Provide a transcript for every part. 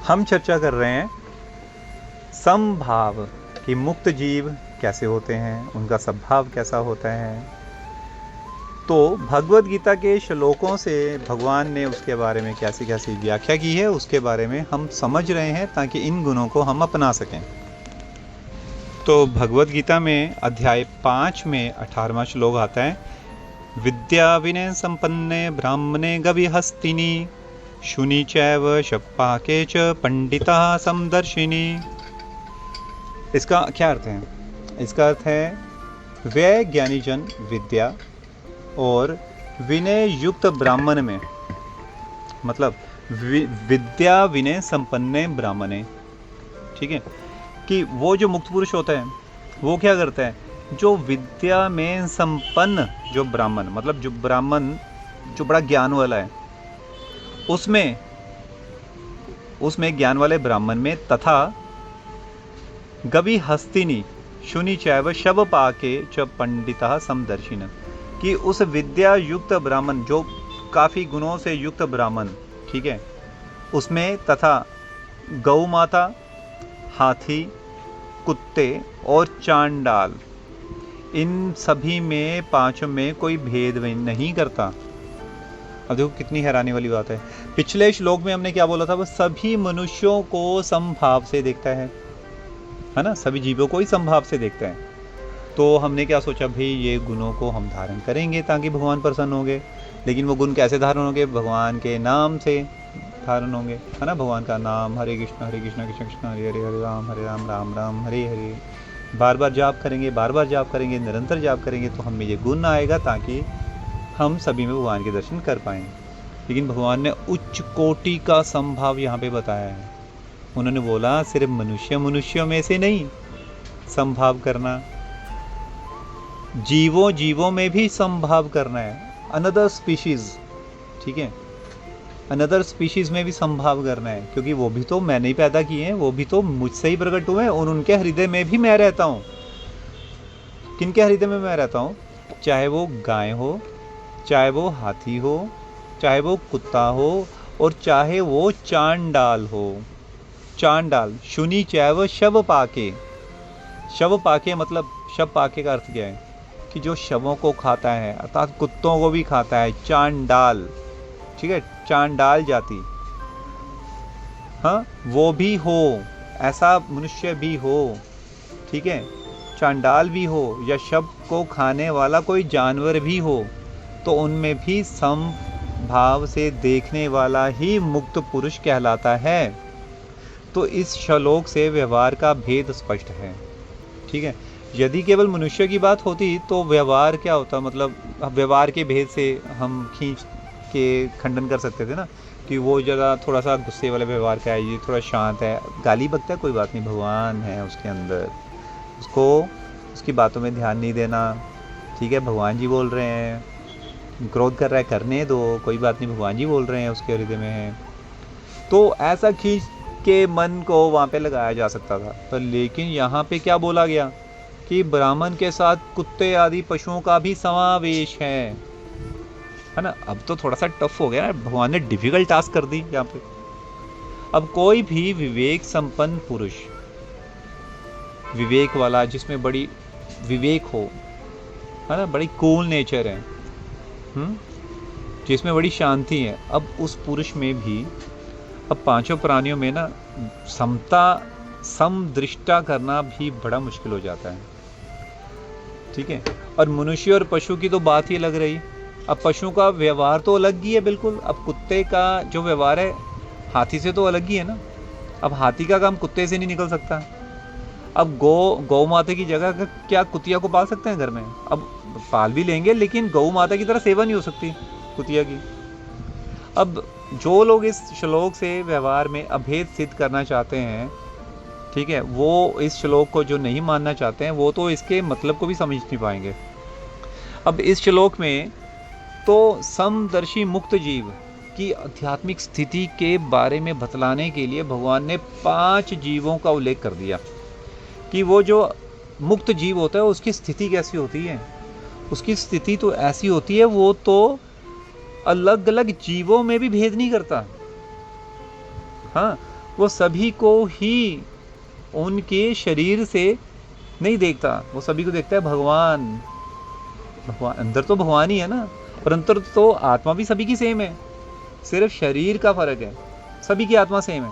हम चर्चा कर रहे हैं समभाव कि मुक्त जीव कैसे होते हैं, उनका स्वभाव कैसा होता है। तो भगवद गीता के श्लोकों से भगवान ने उसके बारे में कैसी कैसी व्याख्या की है उसके बारे में हम समझ रहे हैं, ताकि इन गुणों को हम अपना सकें। तो भगवद गीता में अध्याय 5 में 18वां श्लोक आता है, विद्या विनय संपन्ने ब्राह्मणे गविहस्तिनी शुनि चैव शप्पाके च पंडिता समदर्शिनी। इसका क्या अर्थ है? इसका अर्थ है वे ज्ञानी जन विद्या और विनय युक्त ब्राह्मण में, मतलब विद्या विनय संपन्ने ब्राह्मणे, ठीक है, कि वो जो मुक्त पुरुष होता है वो क्या करता है, जो विद्या में संपन्न जो ब्राह्मण, मतलब जो ब्राह्मण जो बड़ा ज्ञान वाला है, उसमें ज्ञान वाले ब्राह्मण में, तथा गवि हस्तिनी शुनि चैव शव पाके च पंडिता समदर्शिन, कि उस विद्या युक्त ब्राह्मण जो काफ़ी गुणों से युक्त ब्राह्मण, ठीक है, उसमें तथा गौ माता, हाथी, कुत्ते और चांडाल, इन सभी में पांचों में कोई भेद नहीं करता। अब देखो कितनी हैरानी वाली बात है। पिछले श्लोक में हमने क्या बोला था, वो सभी मनुष्यों को समभाव से देखता है ना, सभी जीवों को ही समभाव से देखता है। तो हमने क्या सोचा, भाई ये गुणों को हम धारण करेंगे ताकि भगवान प्रसन्न होंगे। लेकिन वो गुण कैसे धारण होंगे? भगवान के नाम से धारण होंगे, है ना। भगवान का नाम, हरे कृष्ण कृष्ण कृष्ण हरे हरे, हरे राम राम राम हरे हरे, बार बार जाप करेंगे, बार बार जाप करेंगे, निरंतर जाप करेंगे, तो हमें ये गुण आएगा ताकि हम सभी में भगवान के दर्शन कर पाएँ। लेकिन भगवान ने उच्च कोटि का संभाव यहाँ पे बताया है। उन्होंने बोला सिर्फ मनुष्यों में से नहीं संभाव करना, जीवों में भी संभाव करना है, अनदर स्पीशीज, ठीक है, अनदर स्पीशीज में भी संभाव करना है, क्योंकि वो भी तो मैंने ही पैदा किए हैं, वो भी तो मुझसे ही प्रकट हुए हैं, और उनके हृदय में भी मैं रहता हूँ। किनके हृदय में मैं रहता हूँ? चाहे वो गाय हो, चाहे वो हाथी हो, चाहे वो कुत्ता हो, और चाहे वो चांडाल हो। चांडाल, शुनि चैव शव पाके। शव पाके मतलब, शव पाके का अर्थ क्या है कि जो शवों को खाता है, अर्थात कुत्तों को भी खाता है, चांडाल, ठीक है, चांडाल जाति, हाँ, वो भी हो, ऐसा मनुष्य भी हो, ठीक है, चांडाल भी हो, या शव को खाने वाला कोई जानवर भी हो, तो उनमें भी समभाव से देखने वाला ही मुक्त पुरुष कहलाता है। तो इस श्लोक से व्यवहार का भेद स्पष्ट है, ठीक है। यदि केवल मनुष्य की बात होती तो व्यवहार क्या होता, मतलब व्यवहार के भेद से हम खींच के खंडन कर सकते थे ना, कि वो जरा थोड़ा सा गुस्से वाला व्यवहार का है, ये थोड़ा शांत है, गाली बकता है, कोई बात नहीं, भगवान है उसके अंदर, उसको उसकी बातों में ध्यान नहीं देना, ठीक है, भगवान जी बोल रहे हैं, क्रोध कर रहा है, करने दो, कोई बात नहीं, भगवान जी बोल रहे हैं, उसके हृदय में है। तो ऐसा खींच के मन को वहाँ पे लगाया जा सकता था। तो लेकिन यहाँ पे क्या बोला गया कि ब्राह्मण के साथ कुत्ते आदि पशुओं का भी समावेश है ना। अब तो थोड़ा सा टफ हो गया, भगवान ने डिफिकल्ट टास्क कर दी यहाँ पे। अब कोई भी विवेक संपन्न पुरुष, विवेक वाला, जिसमें बड़ी विवेक हो, है ना, बड़ी कूल नेचर है, जिसमें बड़ी शांति है, अब उस पुरुष में भी, अब पांचों प्राणियों में ना समदृष्टा करना भी बड़ा मुश्किल हो जाता है, ठीक है। और मनुष्य और पशु की तो बात ही अलग रही। अब पशु का व्यवहार तो अलग ही है बिल्कुल। अब कुत्ते का जो व्यवहार है हाथी से तो अलग ही है ना। अब हाथी का काम कुत्ते से नहीं निकल सकता। अब गौ माता की जगह क्या कुतिया को पाल सकते हैं घर में? अब पाल भी लेंगे, लेकिन गौ माता की तरह सेवा नहीं हो सकती कुतिया की। अब जो लोग इस श्लोक से व्यवहार में अभेद सिद्ध करना चाहते हैं, ठीक है, वो इस श्लोक को जो नहीं मानना चाहते हैं, वो तो इसके मतलब को भी समझ नहीं पाएंगे। अब इस श्लोक में तो समदर्शी मुक्त जीव की आध्यात्मिक स्थिति के बारे में बतलाने के लिए भगवान ने 5 जीवों का उल्लेख कर दिया कि वो जो मुक्त जीव होता है उसकी स्थिति कैसी होती है। उसकी स्थिति तो ऐसी होती है, वो तो अलग अलग जीवों में भी भेद नहीं करता। हाँ, वो सभी को ही उनके शरीर से नहीं देखता, वो सभी को देखता है भगवान। भगवान अंदर तो भगवान ही है ना, पर अंदर तो आत्मा भी सभी की सेम है, सिर्फ शरीर का फर्क है, सभी की आत्मा सेम है।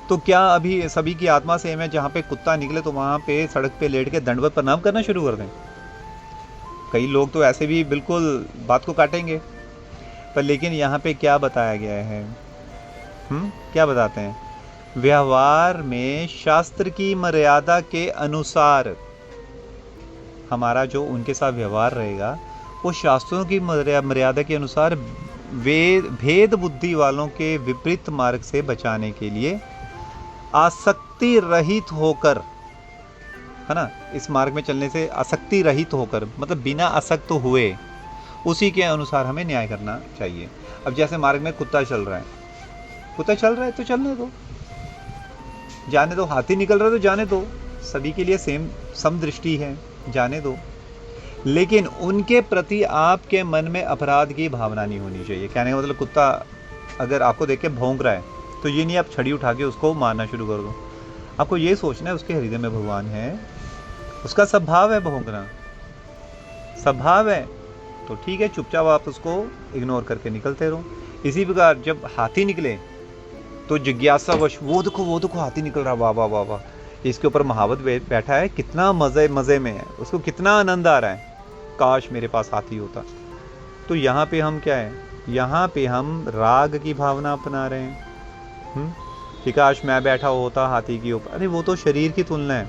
तो क्या अभी सभी की आत्मा सेम है, जहाँ पे कुत्ता निकले तो वहाँ पे सड़क पे लेट के दंडवत प्रणाम करना शुरू कर दें? कई लोग तो ऐसे भी बिल्कुल बात को काटेंगे, पर लेकिन यहाँ पे क्या बताया गया है? क्या बताते हैं? व्यवहार में शास्त्र की मर्यादा के अनुसार हमारा जो उनके साथ व्यवहार रहेगा वो शास्त्रों की मर्यादा के अनुसार भेद बुद्धि वालों के विपरीत मार्ग से बचाने के लिए आसक्ति रहित होकर, है ना, इस मार्ग में चलने से आसक्ति रहित होकर, मतलब बिना आसक्त हुए, उसी के अनुसार हमें न्याय करना चाहिए। अब जैसे मार्ग में कुत्ता चल रहा है, कुत्ता चल रहा है तो चलने दो, जाने दो। हाथी निकल रहा है तो जाने दो, सभी के लिए सेम समदृष्टि है, जाने दो। लेकिन उनके प्रति आपके मन में अपराध की भावना नहीं होनी चाहिए। कहने का मतलब, कुत्ता अगर आपको देख के भौंक रहा है तो ये नहीं आप छड़ी उठा के उसको मारना शुरू कर दो। आपको ये सोचना है उसके हृदय में भगवान है, उसका स्वभाव है भौंकना, स्वभाव है, तो ठीक है, चुपचाप आप उसको इग्नोर करके निकलते रहो। इसी प्रकार जब हाथी निकले तो जिज्ञासावश, वो देखो हाथी निकल रहा, वाह वाह वाह वाह, इसके ऊपर महावत बैठा है, कितना मजे में है, उसको कितना आनंद आ रहा है, काश मेरे पास हाथी होता। तो यहाँ पे हम क्या है, यहाँ पे हम राग की भावना अपना रहे हैं कि काश मैं बैठा होता हाथी के ऊपर। अरे वो तो शरीर की तुलना है,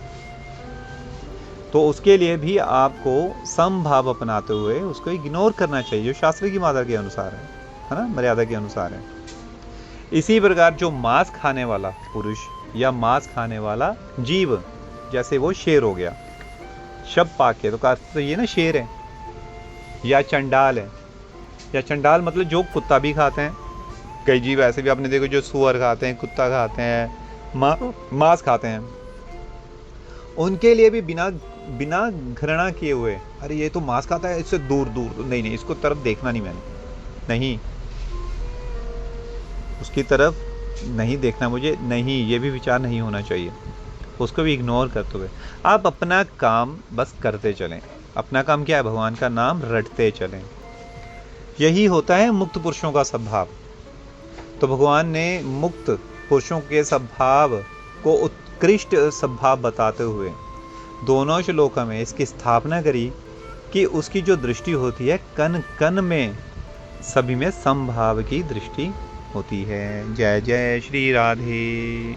तो उसके लिए भी आपको समभाव अपनाते हुए उसको इग्नोर करना चाहिए, जो शास्त्र की मर्यादा के अनुसार है ना, मर्यादा के अनुसार है। इसी प्रकार जो मांस खाने वाला पुरुष या मांस खाने वाला जीव, जैसे वो शेर हो गया, शब पाके, तो कहा तो ये ना शेर है या चंडाल है, या चंडाल मतलब जो कुत्ता भी खाते हैं, कई जीव ऐसे भी आपने देखो जो सुअर खाते हैं, कुत्ता खाते हैं, मांस खाते हैं, उनके लिए भी बिना घृणा किए हुए, अरे ये तो मांस खाता है, इससे दूर दूर, नहीं इसको तरफ देखना नहीं, मैंने नहीं, उसकी तरफ नहीं देखना मुझे, नहीं, ये भी विचार नहीं होना चाहिए, उसको भी इग्नोर करते हुए आप अपना काम बस करते चलें। अपना काम क्या है? भगवान का नाम रटते चलें। यही होता है मुक्त पुरुषों का स्वभाव। तो भगवान ने मुक्त पुरुषों के स्वभाव को उत्कृष्ट स्वभाव बताते हुए दोनों श्लोकों में इसकी स्थापना करी कि उसकी जो दृष्टि होती है, कन कन में सभी में समभाव की दृष्टि होती है। जय जय श्री राधे।